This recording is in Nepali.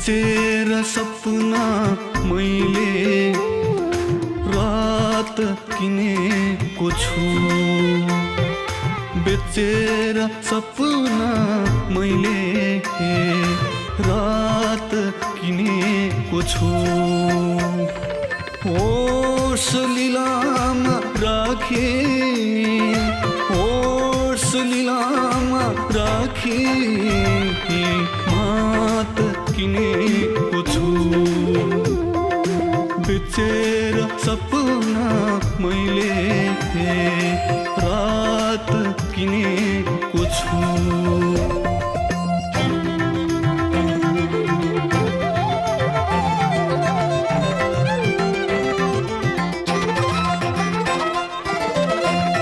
बेचेर सपना मैले रात किनेको छु। बेचेर सपना मैले रात किनेको छु। होस लीलामा राखे, होस लीलामा राखे मात किनेको छु। बेचेर सपना मैले